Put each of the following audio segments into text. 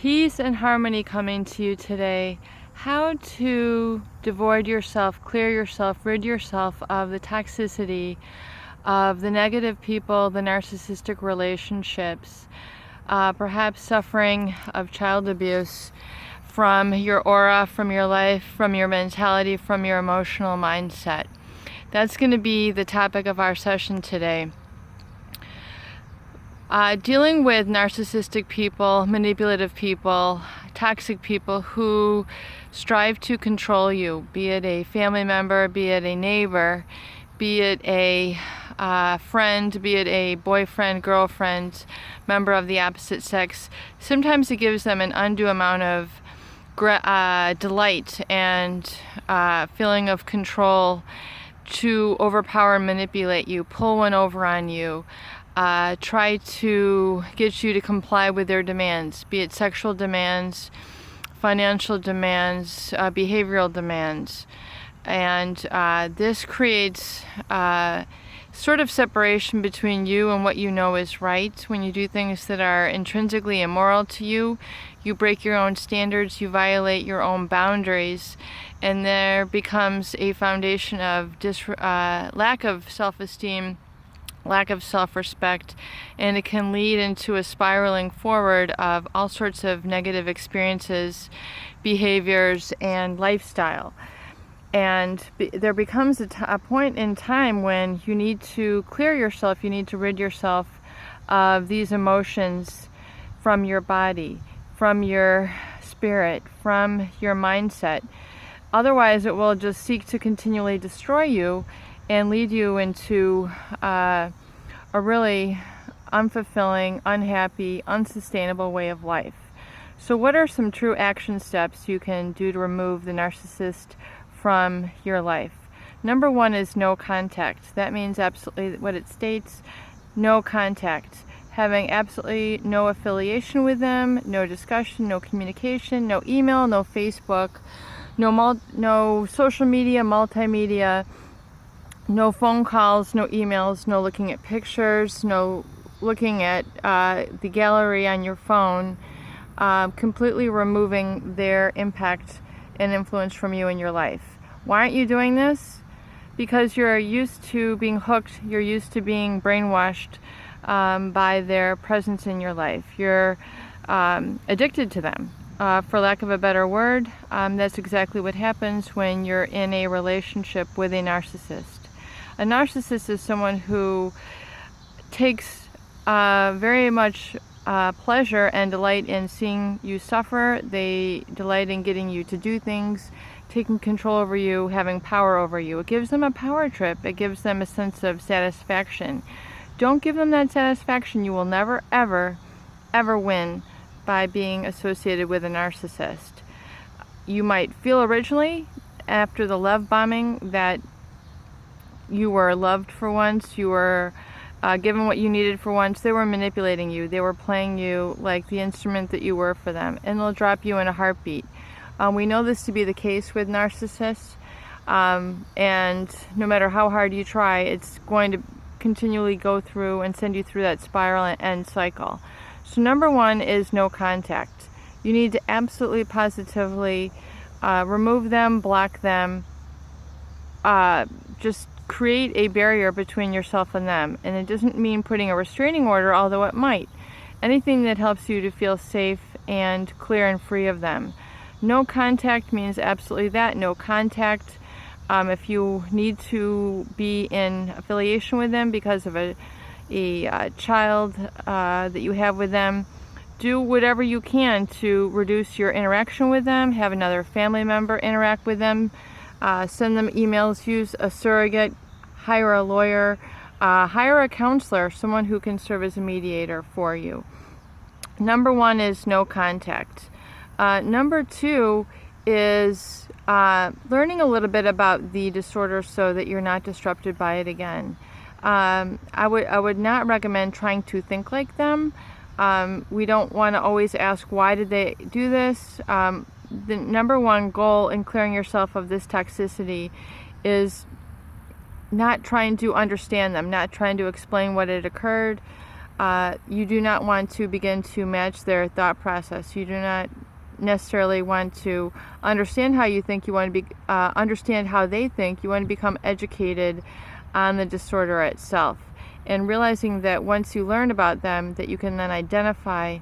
Peace and harmony coming to you today. How to devoid yourself, clear yourself, rid yourself of the toxicity of the negative people, the narcissistic relationships, perhaps suffering of child abuse from your aura, from your life, from your mentality, from your emotional mindset. That's going to be the topic of our session today. Dealing with narcissistic people, manipulative people, toxic people who strive to control you, be it a family member, be it a neighbor, be it a friend, be it a boyfriend, girlfriend, member of the opposite sex. Sometimes it gives them an undue amount of delight and feeling of control to overpower and manipulate you, pull one over on you, try to get you to comply with their demands, be it sexual demands, financial demands, behavioral demands. And this creates sort of separation between you and what you know is right. When you do things that are intrinsically immoral to you, you break your own standards, you violate your own boundaries, and there becomes a foundation of lack of self-esteem, lack of self-respect, and it can lead into a spiraling forward of all sorts of negative experiences, behaviors, and lifestyle. And there becomes a point in time when you need to clear yourself, you need to rid yourself of these emotions from your body, from your spirit, from your mindset. Otherwise, it will just seek to continually destroy you and lead you into a really unfulfilling, unhappy, unsustainable way of life. So what are some true action steps you can do to remove the narcissist from your life? Number one is no contact. That means absolutely what it states, no contact. Having absolutely no affiliation with them, no discussion, no communication, no email, no Facebook, no social media, multimedia, no phone calls, no emails, no looking at pictures, no looking at the gallery on your phone, completely removing their impact and influence from you in your life. Why aren't you doing this? Because you're used to being hooked, you're used to being brainwashed by their presence in your life. You're addicted to them. For lack of a better word, that's exactly what happens when you're in a relationship with a narcissist. A narcissist is someone who takes very much pleasure and delight in seeing you suffer. They delight in getting you to do things, taking control over you, having power over you. It gives them a power trip. It gives them a sense of satisfaction. Don't give them that satisfaction. You will never, ever, ever win by being associated with a narcissist. You might feel originally, after the love bombing, that you were loved for once, you were given what you needed for once. They were manipulating you. They were playing you like the instrument that you were for them, and they'll drop you in a heartbeat. We know this to be the case with narcissists, and no matter how hard you try, it's going to continually go through and send you through that spiral and end cycle. So number one is no contact. You need to absolutely positively remove them, block them, just create a barrier between yourself and them. And it doesn't mean putting a restraining order, although it might. Anything that helps you to feel safe and clear and free of them. No contact means absolutely that, no contact. If you need to be in affiliation with them because of a child that you have with them, do whatever you can to reduce your interaction with them. Have another family member interact with them. Send them emails, use a surrogate, hire a lawyer, hire a counselor, someone who can serve as a mediator for you. Number one is no contact. Number two is learning a little bit about the disorder so that you're not disrupted by it again. I would not recommend trying to think like them. We don't want to always ask, why did they do this? The number one goal in clearing yourself of this toxicity is not trying to understand them, not trying to explain what had occurred, you do not want to begin to match their thought process. You do not necessarily want to understand how you think. You want to understand how they think. You want to become educated on the disorder itself, and realizing that once you learn about them, that you can then identify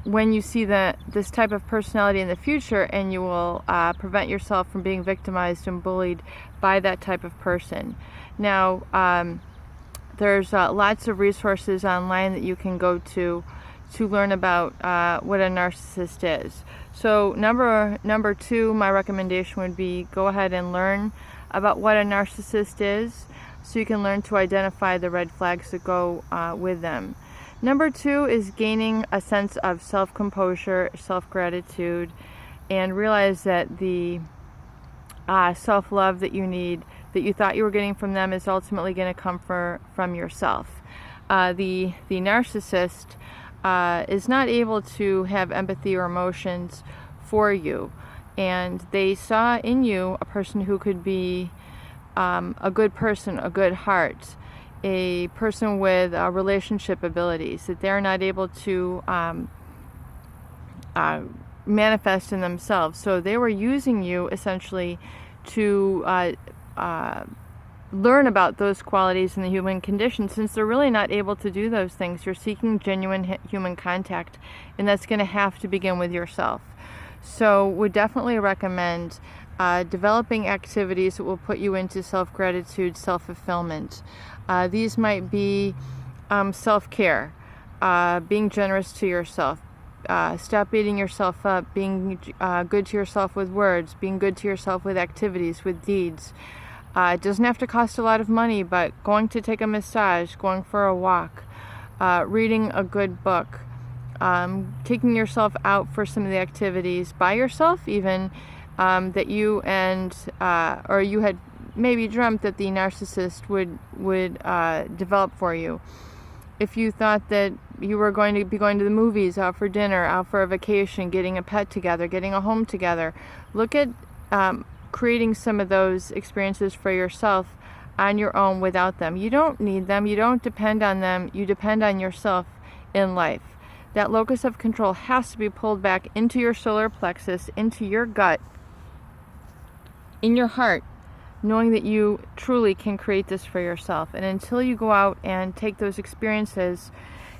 when you see this type of personality in the future, and you will prevent yourself from being victimized and bullied by that type of person. Now, there's lots of resources online that you can go to learn about what a narcissist is. So number two, my recommendation would be go ahead and learn about what a narcissist is, so you can learn to identify the red flags that go with them. Number two is gaining a sense of self-composure, self-gratitude, and realize that the self-love that you need, that you thought you were getting from them, is ultimately going to come from yourself. The narcissist is not able to have empathy or emotions for you, and they saw in you a person who could be a good person, a good heart, a person with relationship abilities that they're not able to manifest in themselves. So they were using you essentially to learn about those qualities in the human condition. Since they're really not able to do those things, you're seeking genuine human contact, and that's going to have to begin with yourself. So would definitely recommend developing activities that will put you into self-gratitude, self-fulfillment. These might be self-care, being generous to yourself, stop beating yourself up, being good to yourself with words, being good to yourself with activities, with deeds. It doesn't have to cost a lot of money, but going to take a massage, going for a walk, reading a good book, taking yourself out for some of the activities by yourself even, that you or you had maybe dreamt that the narcissist would develop for you. If you thought that you were going to be going to the movies, out for dinner, out for a vacation, getting a pet together, getting a home together, look at creating some of those experiences for yourself on your own without them. You don't need them. You don't depend on them. You depend on yourself in life. That locus of control has to be pulled back into your solar plexus, into your gut, in your heart, knowing that you truly can create this for yourself. And until you go out and take those experiences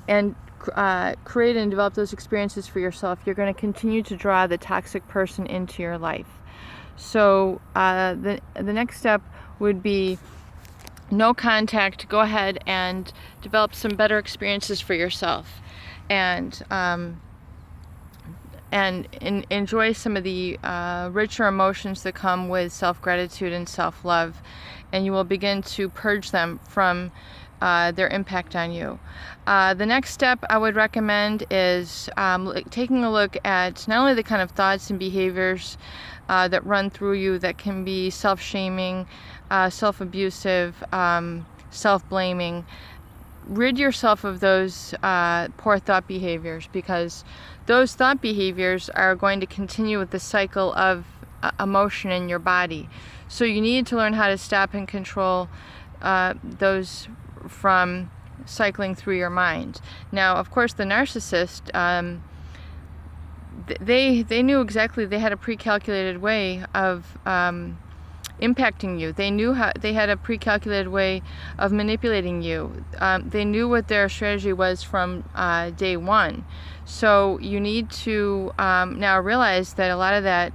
and create and develop those experiences for yourself, you're going to continue to draw the toxic person into your life. So the next step would be no contact. Go ahead and develop some better experiences for yourself, and enjoy some of the richer emotions that come with self-gratitude and self-love, and you will begin to purge them from their impact on you. The next step I would recommend is taking a look at not only the kind of thoughts and behaviors that run through you that can be self-shaming, self-abusive, self-blaming. Rid yourself of those poor thought behaviors, because those thought behaviors are going to continue with the cycle of emotion in your body. So you need to learn how to stop and control those from cycling through your mind. Now, of course, the narcissist, they knew exactly, they had a pre-calculated way of impacting you. They knew how, they had a pre-calculated way of manipulating you. They knew what their strategy was from day one. So you need to now realize that a lot of that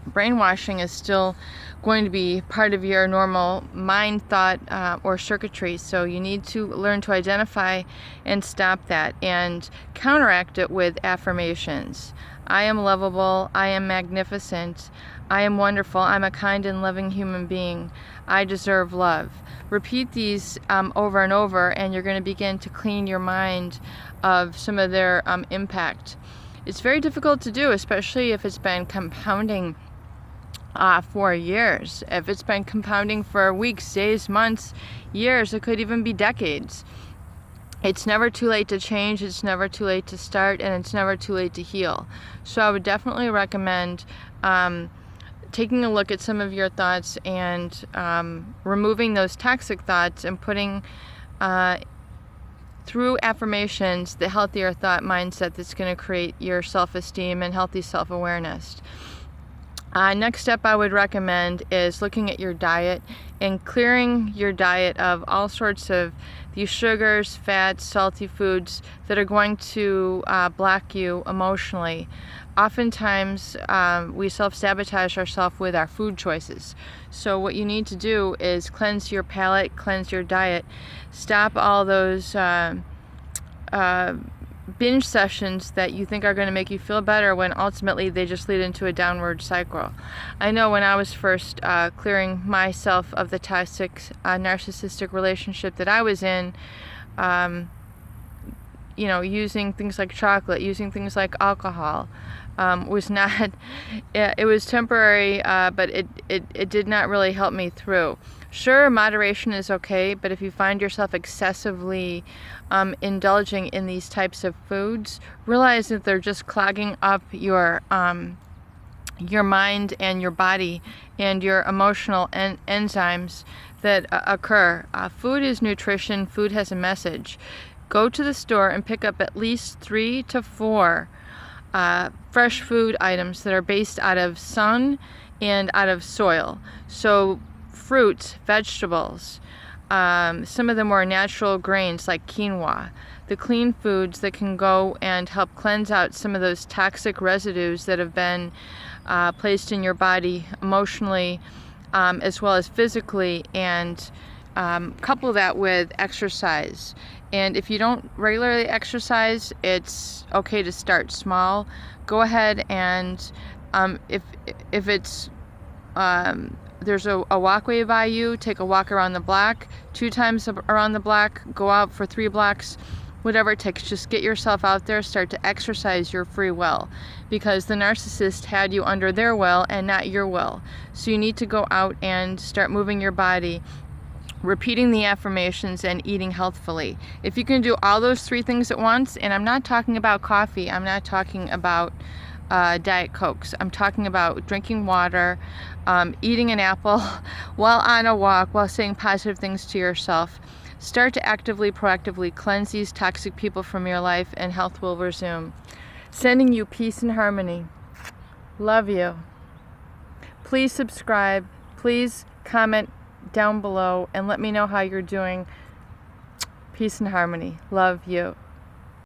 brainwashing is still going to be part of your normal mind, thought, or circuitry. So you need to learn to identify and stop that, and counteract it with affirmations. I am lovable. I am magnificent. I am wonderful. I'm a kind and loving human being. I deserve love. Repeat these over and over, and you're going to begin to clean your mind of some of their impact. It's very difficult to do, especially if it's been compounding for years. If it's been compounding for weeks, days, months, years, it could even be decades. It's never too late to change, it's never too late to start, and it's never too late to heal. So I would definitely recommend taking a look at some of your thoughts and removing those toxic thoughts and putting through affirmations, the healthier thought mindset that's going to create your self-esteem and healthy self-awareness. Next step I would recommend is looking at your diet and clearing your diet of all sorts of these sugars, fats, salty foods that are going to block you emotionally. Oftentimes we self-sabotage ourselves with our food choices. So what you need to do is cleanse your palate, cleanse your diet, stop all those binge sessions that you think are going to make you feel better when ultimately they just lead into a downward cycle. I know when I was first clearing myself of the toxic narcissistic relationship that I was in, you know, using things like chocolate, using things like alcohol, was not, it was temporary, but it did not really help me through. Sure, moderation is okay, but if you find yourself excessively indulging in these types of foods, realize that they're just clogging up your mind and your body and your emotional enzymes that occur. Food is nutrition. Food has a message. Go to the store and pick up at least 3 to 4 fresh food items that are based out of sun and out of soil. So fruits, vegetables, some of the more natural grains like quinoa, the clean foods that can go and help cleanse out some of those toxic residues that have been placed in your body emotionally as well as physically, and couple that with exercise. And if you don't regularly exercise, it's okay to start small. Go ahead and if it's there's a walkway by you, take a walk around the block, 2 times around the block, go out for 3 blocks, whatever it takes. Just get yourself out there, start to exercise your free will, because the narcissist had you under their will and not your will. So you need to go out and start moving your body, repeating the affirmations, and eating healthfully. If you can do all those 3 things at once, and I'm not talking about coffee, I'm not talking about Diet Cokes, I'm talking about drinking water, eating an apple while on a walk, while saying positive things to yourself. Start to actively, proactively cleanse these toxic people from your life, and health will resume. Sending you peace and harmony. Love you. Please subscribe. Please comment down below and let me know how you're doing. Peace and harmony. Love you.